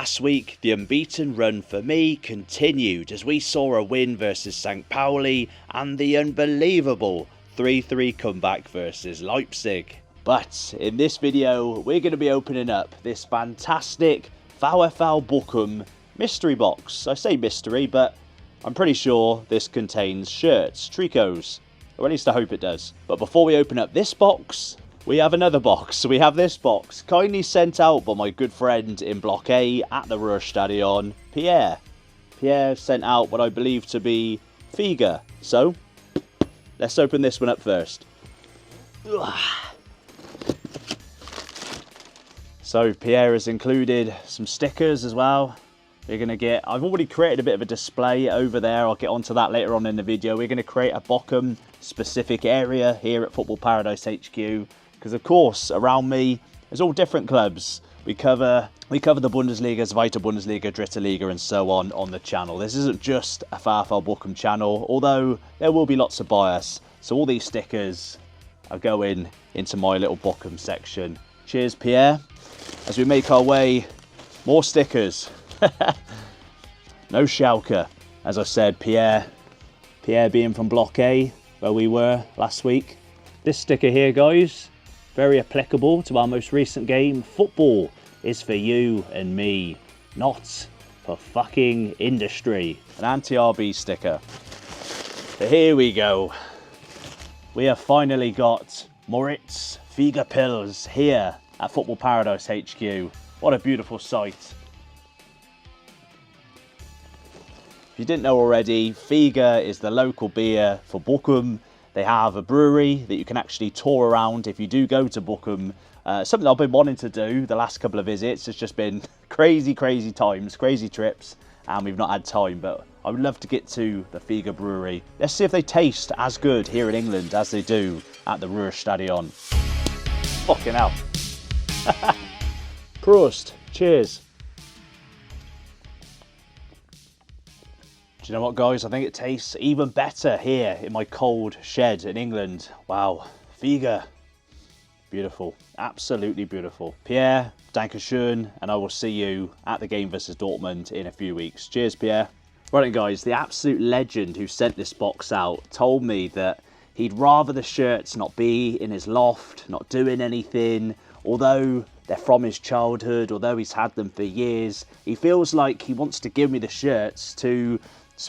Last week, the unbeaten run for me continued as we saw a win versus St. Pauli and the unbelievable 3-3 comeback versus Leipzig. But in this video, we're going to be opening up this fantastic VfL BOCHUM mystery box. I say mystery, but I'm pretty sure this contains shirts, tricots, or at least I hope it does. But before we open up this box, we have another box. We have this box, kindly sent out by my good friend in Block A at the Ruhrstadion, Pierre. Pierre sent out what I believe to be Figa. So, let's open this one up first. So, Pierre has included some stickers as well. We're going to get, I've already created a bit of a display over there. I'll get onto that later on in the video. We're going to create a Bochum specific area here at Football Paradise HQ. Because of course, around me, there's all different clubs. We cover the Bundesliga, Zweite Bundesliga, Dritte Liga, and so on the channel. This isn't just a VfL Bochum channel, although there will be lots of bias. So all these stickers are going into my little Bochum section. Cheers, Pierre. As we make our way, more stickers. No Schalke. As I said, Pierre being from Block A, where we were last week. This sticker here, guys, very applicable to our most recent game. Football is for you and me, not for fucking industry. An anti-RB sticker. So here we go. We have finally got Moritz Figa Pils here at Football Paradise HQ. What a beautiful sight. If you didn't know already, Figa is the local beer for Bochum. They have a brewery that you can actually tour around if you do go to Bochum. Something I've been wanting to do the last couple of visits. It's just been crazy times, crazy trips, and we've not had time. But I would love to get to the Figa brewery. Let's see if they taste as good here in England as they do at the Ruhrstadion. Fucking hell. Prost. Cheers. Do you know what, guys? I think it tastes even better here in my cold shed in England. Wow. Figa. Beautiful. Absolutely beautiful. Pierre, Dankeschön, and I will see you at the game versus Dortmund in a few weeks. Cheers, Pierre. Right, guys, the absolute legend who sent this box out told me that he'd rather the shirts not be in his loft, not doing anything, although they're from his childhood, although he's had them for years. He feels like he wants to give me the shirts to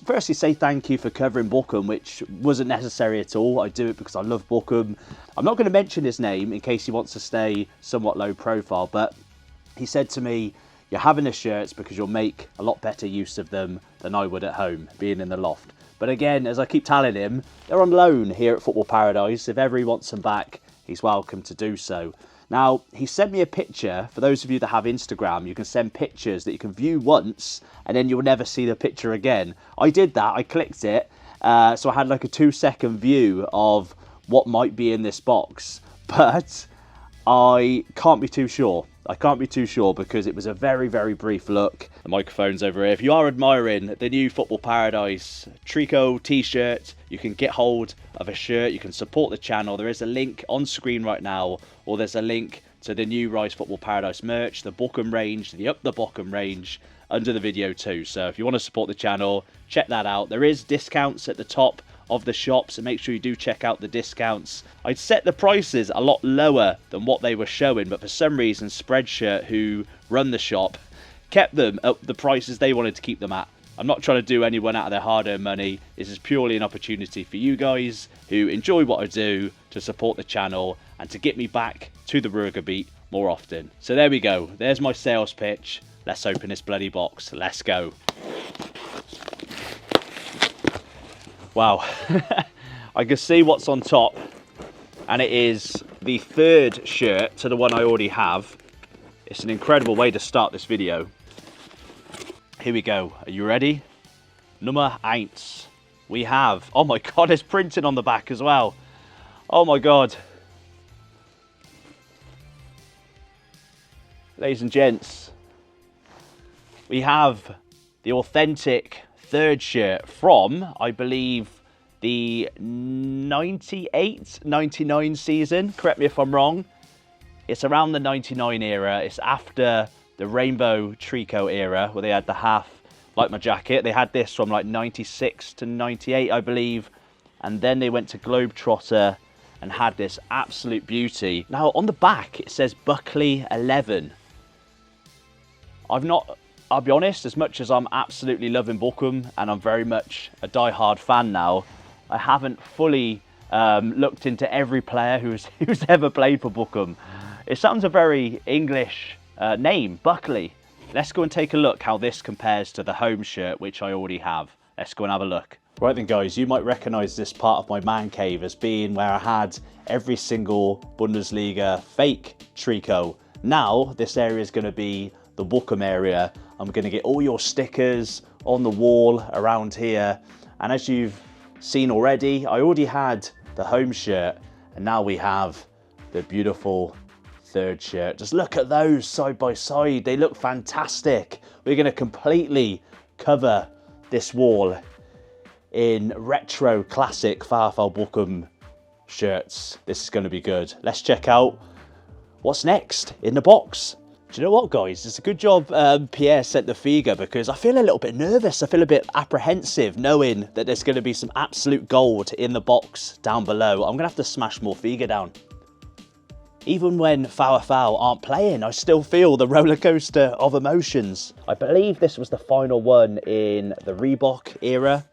firstly say thank you for covering Bochum, which wasn't necessary at all. I do it because I love Bochum. I'm not going to mention his name in case he wants to stay somewhat low profile, but he said to me, you're having the shirts because you'll make a lot better use of them than I would at home, being in the loft. But again, as I keep telling him, they're on loan here at Football Paradise. If ever he wants them back, he's welcome to do so. Now, he sent me a picture. For those of you that have Instagram, you can send pictures that you can view once and then you'll never see the picture again. I did that. I clicked it. So I had like a 2-second view of what might be in this box. But I can't be too sure. I can't be too sure because it was a very brief look. The microphone's over here. If you are admiring the new Football Paradise tricot t-shirt, you can get hold of a shirt. You can support the channel. There is a link on screen right now, or there's a link to the new Rise Football Paradise merch, the Bochum range, the Up the Bochum range under the video too. So if you want to support the channel, check that out. There is discounts at the top of the shop, so make sure you do check out the discounts. I'd set the prices a lot lower than what they were showing, but for some reason Spreadshirt, who run the shop, kept them at the prices they wanted to keep them at. I'm not trying to do anyone out of their hard-earned money. This is purely an opportunity for you guys who enjoy what I do to support the channel and to get me back to the Ruhrgebiet more often. So there we go. There's my sales pitch. Let's open this bloody box. Let's go. Wow. I can see what's on top, and it is the third shirt to the one I already have. It's an incredible way to start this video. Here we go. Are you ready? Nummer 1. We have, oh my god, it's printed on the back as well. Oh my god. Ladies and gents, we have the authentic third shirt from, I believe, the 98-99 season. Correct me if I'm wrong. It's around the 99 era. It's after the rainbow tricot era, where they had the half, like my jacket. They had this from like 96 to 98, I believe. And then they went to Globetrotter and had this absolute beauty. Now, on the back, it says Buckley 11. I'll be honest, as much as I'm absolutely loving Bochum, and I'm very much a die-hard fan now, I haven't fully looked into every player who's ever played for Bochum. It sounds a very English name, Buckley. Let's go and take a look how this compares to the home shirt, which I already have. Let's go and have a look. Right then guys, you might recognise this part of my man cave as being where I had every single Bundesliga fake tricot. Now, this area is going to be the Bochum area. I'm going to get all your stickers on the wall around here. And as you've seen already, I already had the home shirt, and now we have the beautiful third shirt. Just look at those side by side. They look fantastic. We're going to completely cover this wall in retro classic VfL Bochum shirts. This is going to be good. Let's check out what's next in the box. Do you know what, guys? It's a good job Pierre sent the figure, because I feel a little bit nervous. I feel a bit apprehensive knowing that there's going to be some absolute gold in the box down below. I'm going to have to smash more figure down. Even when VfL aren't playing, I still feel the roller coaster of emotions. I believe this was the final one in the Reebok era,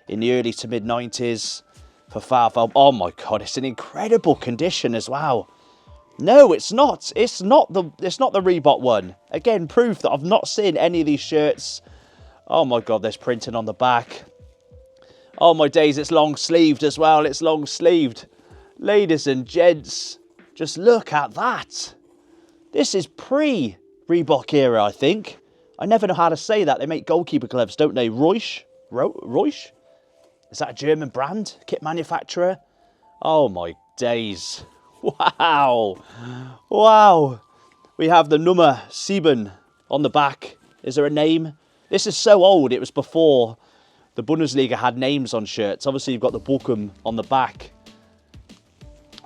in the early to mid 90s for VfL. Oh my God, it's in incredible condition as well. No, it's not. It's not the Reebok one. Again, proof that I've not seen any of these shirts. Oh my God, there's printing on the back. Oh my days, it's long sleeved as well. It's long sleeved. Ladies and gents, just look at that. This is pre-Reebok era, I think. I never know how to say that. They make goalkeeper gloves, don't they? Reusch? Is that a German brand? Kit manufacturer? Oh my days. Wow. Wow. We have the number 7 on the back. Is there a name? This is so old. It was before the Bundesliga had names on shirts. Obviously, you've got the Bochum on the back.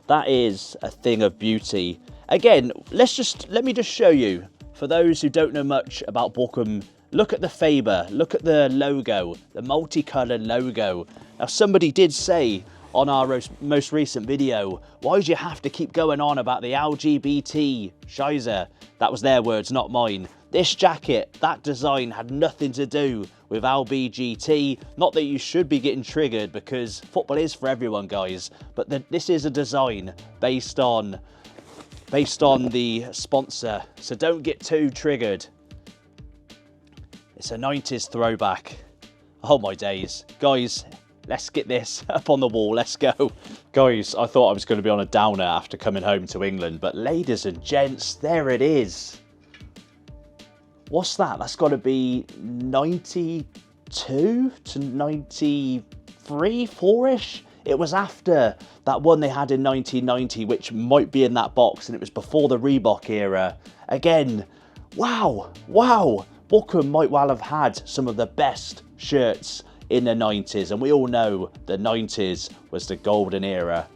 That is a thing of beauty. Again, let me just show you, for those who don't know much about Bochum, look at the Faber, look at the logo, the multicolored logo. Now, somebody did say on our most recent video, why do you have to keep going on about the LGBT Scheiße? That was their words, not mine. This jacket, that design had nothing to do with LBGT. Not that you should be getting triggered, because football is for everyone, guys. But this is a design based on the sponsor. So don't get too triggered. It's a 90s throwback. Oh my days. Guys, let's get this up on the wall. Let's go. Guys, I thought I was going to be on a downer after coming home to England. But ladies and gents, there it is. What's that? That's got to be 92 to 93, 4-ish. It was after that one they had in 1990, which might be in that box, and it was before the Reebok era. Again, wow, wow. Bochum might well have had some of the best shirts in the 90s, and we all know the 90s was the golden era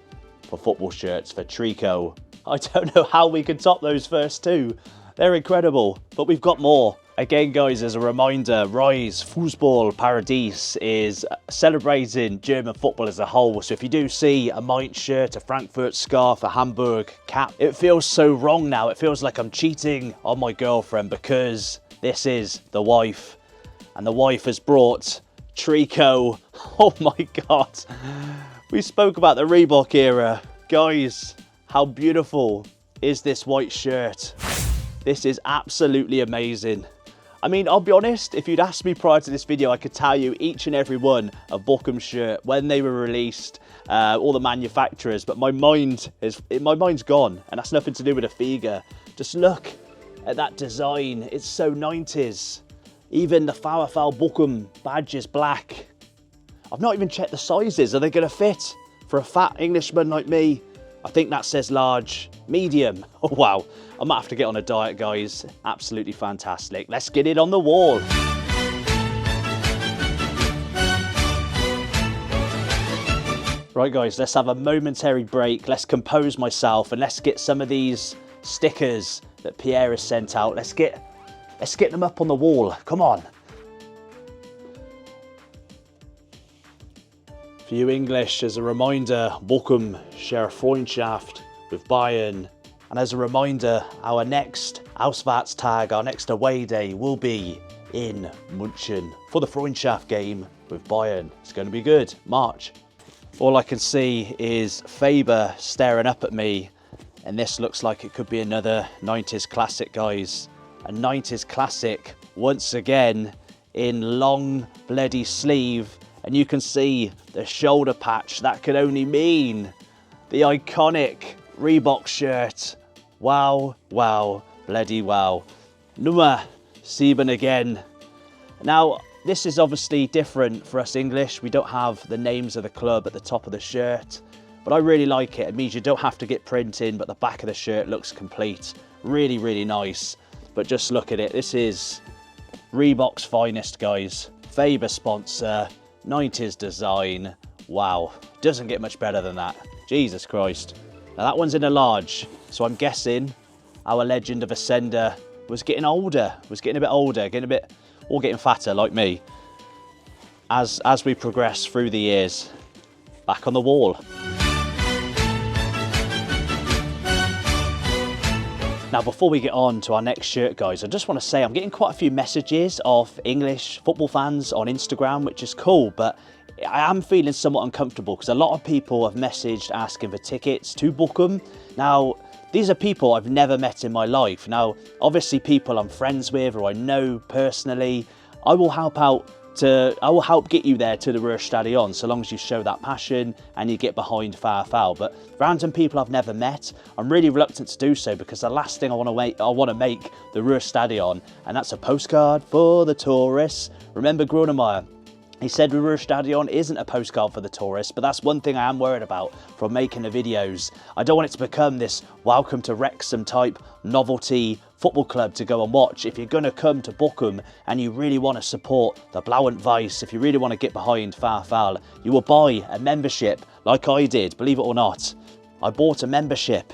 for football shirts, for tricot. I don't know how we can top those first two. They're incredible, but we've got more. Again, guys, as a reminder, Rise Fußball Paradies is celebrating German football as a whole. So if you do see a Mainz shirt, a Frankfurt scarf, a Hamburg cap, it feels so wrong now. It feels like I'm cheating on my girlfriend, because this is the wife, and the wife has brought tricot. Oh my God. We spoke about the Reebok era. Guys, how beautiful is this white shirt? This is absolutely amazing. I mean, I'll be honest, if you'd asked me prior to this video, I could tell you each and every one of Bochum's shirt, when they were released, all the manufacturers, but my mind's gone, and that's nothing to do with the figure. Just look at that design. It's so 90s. Even the VfL Bochum badge is black. I've not even checked the sizes. Are they going to fit for a fat Englishman like me? I think that says large, medium. Oh, wow. I might have to get on a diet, guys. Absolutely fantastic. Let's get it on the wall. Right, guys, let's have a momentary break. Let's compose myself, and let's get some of these stickers that Pierre has sent out. Let's get Let's get them up on the wall. Come on. For you English, as a reminder, Bochum share a Freundschaft with Bayern. And as a reminder, our next Auswärtstag, our next away day, will be in München for the Freundschaft game with Bayern. It's going to be good. March. All I can see is Faber staring up at me, and this looks like it could be another 90s classic, guys. A 90s classic once again in long bloody sleeve, and you can see the shoulder patch. That could only mean the iconic Reebok shirt. Wow, wow, bloody wow. Nummer 7 again. Now, this is obviously different for us English. We don't have the names of the club at the top of the shirt, but I really like it. It means you don't have to get printing, but the back of the shirt looks complete. Really, really nice. But just look at it. This is Reebok's finest, guys. Faber sponsor, 90s design. Wow, doesn't get much better than that. Jesus Christ. Now that one's in a large, so I'm guessing our legend of Ascender was getting older, was getting a bit older, getting fatter like me. As we progress through the years. Back on the wall. Now, before we get on to our next shirt, guys, I just want to say I'm getting quite a few messages of English football fans on Instagram, which is cool, but I am feeling somewhat uncomfortable because a lot of people have messaged asking for tickets to Bochum. Now, these are people I've never met in my life. Now, obviously people I'm friends with or I know personally, I will help get you there to the Ruhrstadion so long as you show that passion and you get behind VfL. But random people I've never met, I'm really reluctant to do so because the last thing I want to make the Ruhrstadion, and that's a postcard for the tourists. Remember Grunemeyer? He said the Ruhrstadion isn't a postcard for the tourists, but that's one thing I am worried about from making the videos. I don't want it to become this welcome to Wrexham type novelty football club to go and watch. If you're going to come to Bochum and you really want to support the Blau and Weiss, if you really want to get behind VfL, you will buy a membership like I did, believe it or not. I bought a membership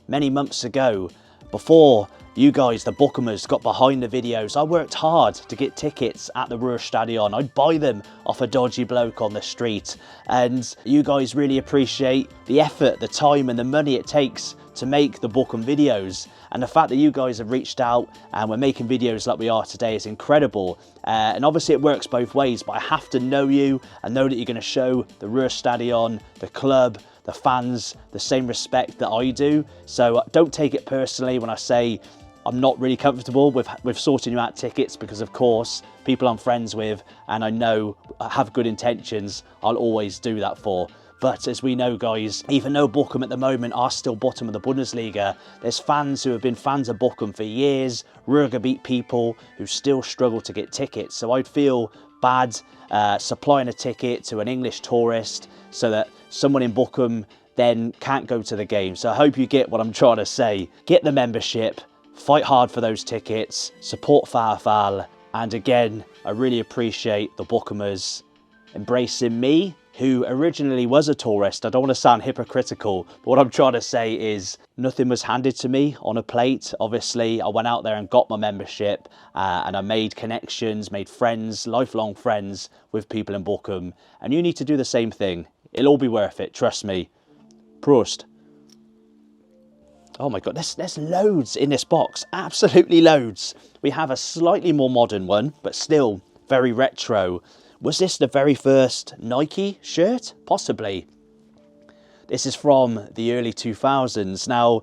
many months ago before you guys, the Bochumers, got behind the videos. I worked hard to get tickets at the Ruhrstadion. I'd buy them off a dodgy bloke on the street. And you guys really appreciate the effort, the time and the money it takes to make the Bochum videos. And the fact that you guys have reached out and we're making videos like we are today is incredible. And obviously it works both ways, but I have to know you and know that you're going to show the Ruhrstadion, the club, the fans, the same respect that I do. So don't take it personally when I say I'm not really comfortable with sorting you out tickets, because of course people I'm friends with and I know have good intentions, I'll always do that for. But as we know, guys, even though Bochum at the moment are still bottom of the Bundesliga, there's fans who have been fans of Bochum for years, Ruhrgebiet people who still struggle to get tickets. So I'd feel bad supplying a ticket to an English tourist so that someone in Bochum then can't go to the game. So I hope you get what I'm trying to say. Get the membership, fight hard for those tickets, support VfL, and again, I really appreciate the Bochumers embracing me, who originally was a tourist. I don't want to sound hypocritical, but what I'm trying to say is nothing was handed to me on a plate. Obviously, I went out there and got my membership and I made connections, made friends, lifelong friends with people in Bochum. And you need to do the same thing. It'll all be worth it, trust me. Prost. Oh my God, there's loads in this box, absolutely loads. We have a slightly more modern one, but still very retro. Was this the very first Nike shirt? Possibly. This is from the early 2000s. Now,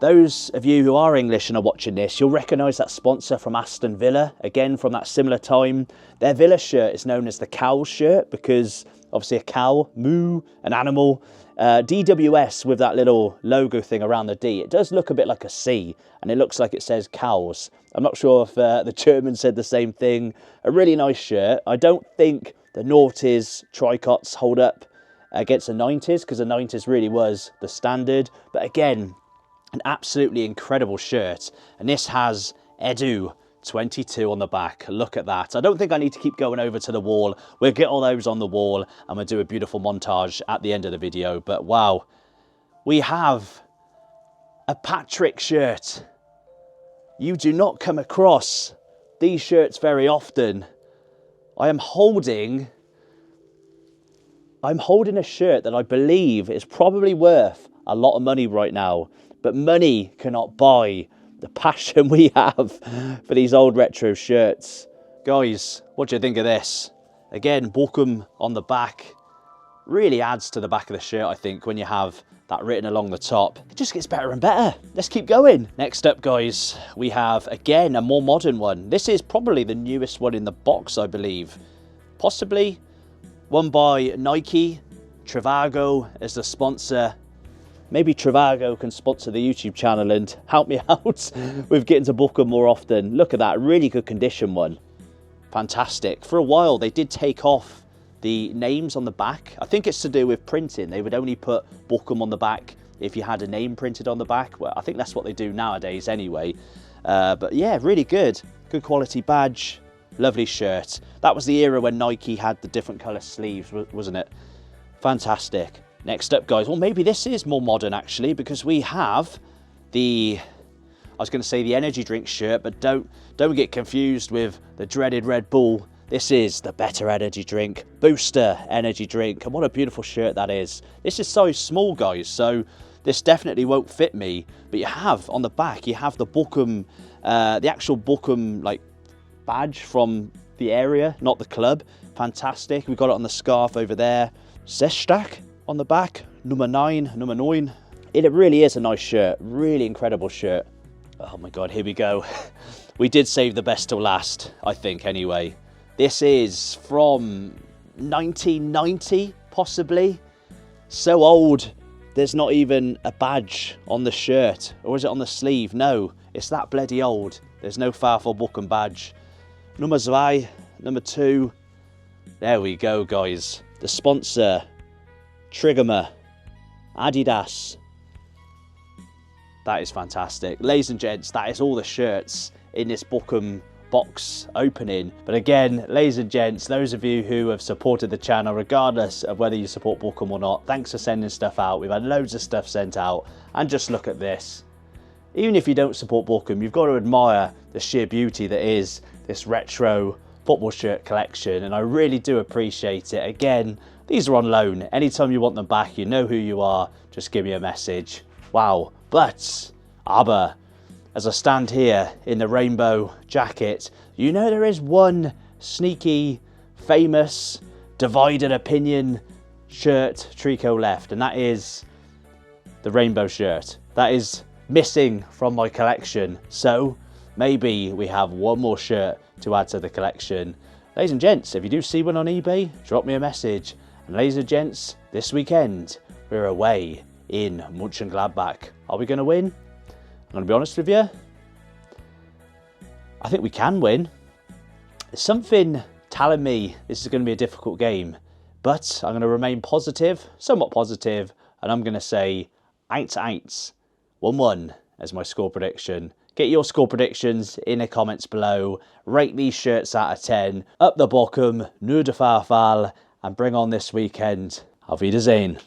those of you who are English and are watching this, you'll recognise that sponsor from Aston Villa, again from that similar time. Their Villa shirt is known as the cow shirt because obviously a cow, moo, an animal. DWS with that little logo thing around the D. It does look a bit like a C and it looks like it says cows. I'm not sure if the Germans said the same thing. A really nice shirt. I don't think the noughties tricots hold up against the 90s because the 90s really was the standard. But again, an absolutely incredible shirt. And this has Edu 22 on the back. Look at that. I don't think I need to keep going over to the wall. We'll get all those on the wall and we'll do a beautiful montage at the end of the video. But wow, we have a Patrick shirt. You do not come across these shirts very often. I'm holding a shirt that I believe is probably worth a lot of money right now, but money cannot buy the passion we have for these old retro shirts. Guys, what do you think of this? Again, Bochum on the back. Really adds to the back of the shirt, I think, when you have that written along the top. It just gets better and better. Let's keep going. Next up, guys, we have, again, a more modern one. This is probably the newest one in the box, I believe. Possibly. One by Nike. Trivago as the sponsor. Maybe Trivago can sponsor the YouTube channel and help me out with getting to Bochum more often. Look at that, really good condition one. Fantastic. For a while, they did take off the names on the back. I think it's to do with printing. They would only put Bochum on the back if you had a name printed on the back. Well, I think that's what they do nowadays anyway. But yeah, really good. Good quality badge. Lovely shirt. That was the era when Nike had the different colour sleeves, wasn't it? Fantastic. Next up, guys. Well, maybe this is more modern, actually, because we have the... I was going to say the energy drink shirt, but don't get confused with the dreaded Red Bull. This is the better energy drink, Booster energy drink, and what a beautiful shirt that is. This is so small, guys, so this definitely won't fit me, but you have, on the back, you have the Bochum, the actual Bochum, like, badge from the area, not the club. Fantastic. We've got it on the scarf over there. Sestak on the back, number 9. It really is a nice shirt, really incredible shirt. Oh my God, here we go. We did save the best till last, I think, anyway. This is from 1990, possibly. So old, there's not even a badge on the shirt. Or is it on the sleeve? No, it's that bloody old. There's no VfL Bochum badge. Nummer 2, number 2. There we go, guys. The sponsor, Triggermer, Adidas. That is fantastic. Ladies and gents, that is all the shirts in this Bochum box opening. But again, ladies and gents, those of you who have supported the channel, regardless of whether you support Bochum or not, thanks for sending stuff out. We've had loads of stuff sent out, and just look at this. Even if you don't support Bochum, you've got to admire the sheer beauty that is this retro football shirt collection, and I really do appreciate it. Again, these are on loan. Anytime you want them back, you know who you are, just give me a message. Wow. Aber as I stand here in the rainbow jacket, you know there is one sneaky, famous, divided opinion shirt tricot left, and that is the rainbow shirt. That is missing from my collection, so maybe we have one more shirt to add to the collection. Ladies and gents, if you do see one on eBay, drop me a message. And ladies and gents, this weekend, we're away in Mönchengladbach. Are we going to win? I'm going to be honest with you. I think we can win. There's something telling me this is going to be a difficult game, but I'm going to remain positive, somewhat positive, and I'm going to say 1-1, 1-1 as my score prediction. Get your score predictions in the comments below. Rate these shirts out of 10. Up the Bochum, nur der VfL, and bring on this weekend. Auf Wiedersehen.